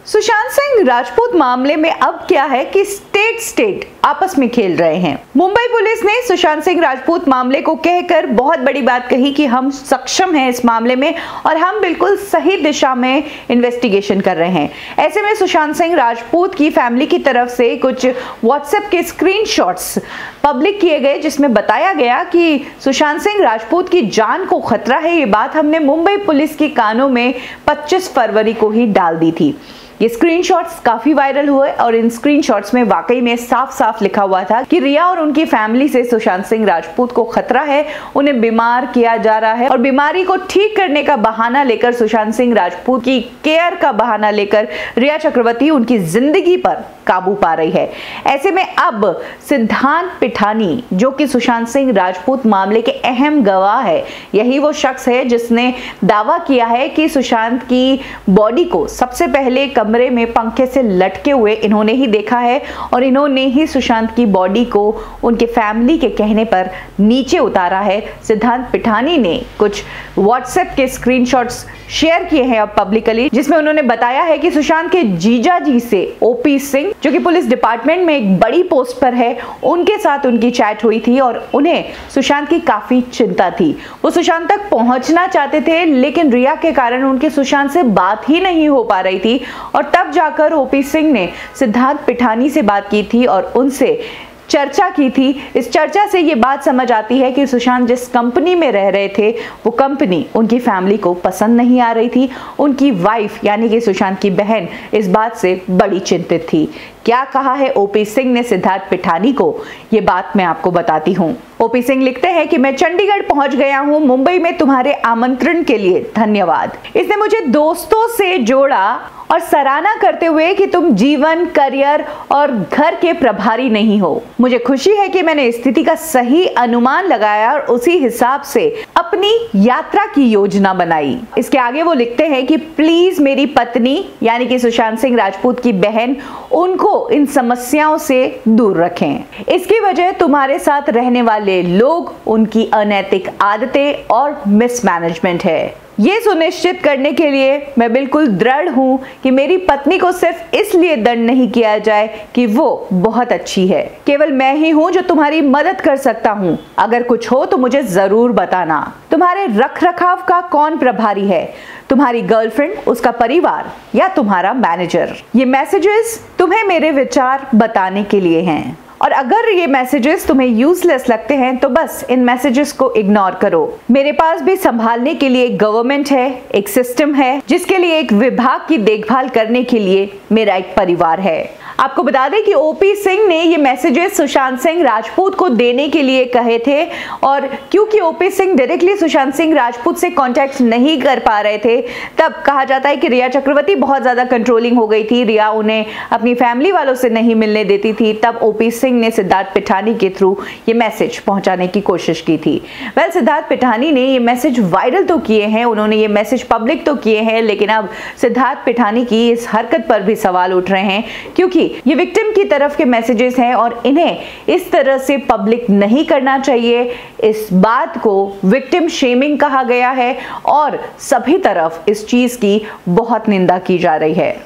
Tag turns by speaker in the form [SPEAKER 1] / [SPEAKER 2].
[SPEAKER 1] सुशांत सिंह राजपूत मामले में अब क्या है कि स्टेट आपस में खेल रहे हैं। मुंबई पुलिस ने सुशांत सिंह राजपूत मामले को कहकर बहुत बड़ी बात कही कि हम सक्षम हैं इस मामले में और हम बिल्कुल सही दिशा में इन्वेस्टिगेशन कर रहे हैं। ऐसे में सुशांत सिंह राजपूत की फैमिली की तरफ से कुछ व्हाट्सएप के स्क्रीनशॉट्स पब्लिक किए गए, जिसमें बताया गया कि सुशांत सिंह राजपूत की जान को खतरा है। ये बात हमने मुंबई पुलिस के कानों में 25 फरवरी को ही डाल दी थी। ये स्क्रीनशॉट्स काफी वायरल हुए और इन स्क्रीनशॉट्स में वाकई में साफ साफ लिखा हुआ था कि रिया और उनकी फैमिली से सुशांत सिंह राजपूत को खतरा है, उन्हें बीमार किया जा रहा है और बीमारी को ठीक करने का बहाना लेकर, सुशांत सिंह राजपूत की केयर का बहाना लेकर रिया चक्रवर्ती उनकी जिंदगी पर काबू पा रही है। ऐसे में अब सिद्धांत पिठानी, जो कि सुशांत सिंह राजपूत मामले के अहम गवाह है, यही वो शख्स है जिसने दावा किया है कि सुशांत की बॉडी को सबसे पहले कमरे में पंखे से लटके हुए इन्होंने ही देखा है और इन्होंने ही सुशांत की बॉडी को उनके फैमिली के कहने पर नीचे उतारा है। सिद्धांत पिठानी ने कुछ व्हाट्सएप के स्क्रीनशॉट्स शेयर किए हैं अब पब्लिकली, जिसमें उन्होंने बताया है कि सुशांत के जीजा जी से ओपी सिंह, जो कि पुलिस डिपार्टमेंट में एक बड़ी पोस्ट पर है, उनके साथ उनकी चैट हुई थी और उन्हें सुशांत की काफी चिंता थी। वो सुशांत तक पहुंचना चाहते थे, लेकिन रिया के कारण उनके सुशांत से बात ही नहीं हो पा रही थी और तब जाकर ओपी सिंह ने सिद्धांत पिठानी से बात की थी और उनसे चर्चा की थी। इस चर्चा से ये बात समझ आती है कि सुशांत जिस कंपनी में रह रहे थे वो कंपनी उनकी फैमिली को पसंद नहीं आ रही थी। उनकी वाइफ यानी कि सुशांत की बहन इस बात से बड़ी चिंतित थी। क्या कहा है ओपी सिंह ने सिद्धांत पिठानी को, ये बात मैं आपको बताती हूँ। ओपी सिंह लिखते हैं कि मैं चंडीगढ़ पहुंच गया हूं, मुंबई में तुम्हारे आमंत्रण के लिए धन्यवाद। इसने मुझे दोस्तों से जोड़ा और सराहना करते हुए कि तुम जीवन, करियर और घर के प्रभारी नहीं हो। मुझे खुशी है कि मैंने स्थिति का सही अनुमान लगाया और उसी हिसाब से अपनी यात्रा की योजना बनाई। इसके आगे वो लिखते हैं कि प्लीज मेरी पत्नी यानी कि सुशांत सिंह राजपूत की बहन, उनको इन समस्याओं से दूर रखें। इसकी वजह तुम्हारे साथ रहने वाले लोग, उनकी अनैतिक आदतें और मिसमैनेजमेंट है। ये सुनिश्चित करने के लिए मैं बिल्कुल दृढ़ हूं कि मेरी पत्नी को सिर्फ इसलिए दंड नहीं किया जाए कि वो बहुत अच्छी है। केवल मैं ही हूं जो तुम्हारी मदद कर सकता हूं। अगर कुछ हो तो मुझे जरूर बताना। तुम्हारे रखरखाव का कौन प्रभारी है? तुम्हारी गर्लफ्रेंड, उसका परिवार या तुम्हारा मैनेजर? ये मैसेजेस तुम्हें मेरे विचार बताने के लिए हैं और अगर ये मैसेजेस तुम्हें यूजलेस लगते हैं तो बस इन मैसेजेस को इग्नोर करो। मेरे पास भी संभालने के लिए एक गवर्नमेंट है, एक सिस्टम है, जिसके लिए एक विभाग की देखभाल करने के लिए मेरा एक परिवार है। आपको बता दें कि ओपी सिंह ने ये मैसेजेस सुशांत सिंह राजपूत को देने के लिए कहे थे और क्योंकि ओपी सिंह डायरेक्टली सुशांत सिंह राजपूत से कांटेक्ट नहीं कर पा रहे थे, तब कहा जाता है कि रिया चक्रवर्ती बहुत ज्यादा कंट्रोलिंग हो गई थी। रिया उन्हें अपनी फैमिली वालों से नहीं मिलने देती थी। तब ओपी सिंह ने सिद्धांत पिठानी के थ्रू ये मैसेज पहुंचाने की कोशिश की थी। सिद्धांत पिठानी ने ये मैसेज वायरल तो किए हैं, उन्होंने ये मैसेज पब्लिक तो किए हैं, लेकिन अब सिद्धांत पिठानी की इस हरकत पर भी सवाल उठ रहे हैं क्योंकि ये विक्टिम की तरफ के मैसेजेस हैं और इन्हें इस तरह से पब्लिक नहीं करना चाहिए। इस बात को विक्टिम शेमिंग कहा गया है और सभी तरफ इस चीज की बहुत निंदा की जा रही है।